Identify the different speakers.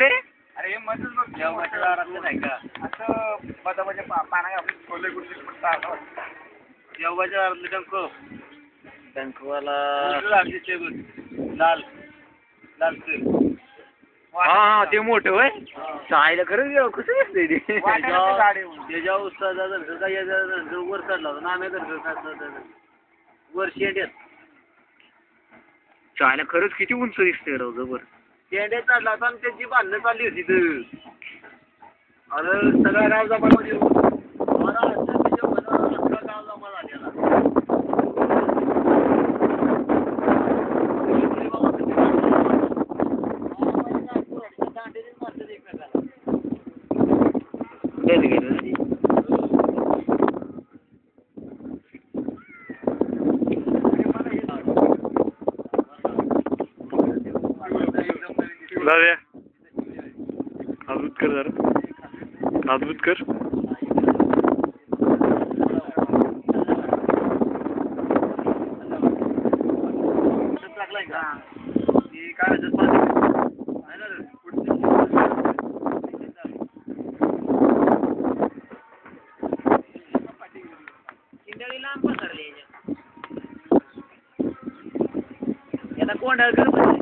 Speaker 1: कुठे?
Speaker 2: अरे मध्येच बघ जेवणाच्या दारातलं नाही का असं बदामाच्या पाना छोले गुडचे जेवणाच्या दारातलं टंक टंकवाला लाल लाल
Speaker 1: हा ते मोठं होय. चायला खरंच कसं दिसतंय ते.
Speaker 2: त्याच्या उस्तादा वर चढला होता नाम्या वर शेंड्यात
Speaker 1: चायला खरंच किती उंच दिसतंय राव जबर.
Speaker 2: शेंड्यात चढला होता आणि त्याची बांधणं चालली होती तर अरे सगळा गाव जमा म्हणजे गाव जमा झालेला.
Speaker 1: दादा अद्भुत कर जरा अद्भुत कर.
Speaker 2: लांब पसरले याला कोंडाळ कर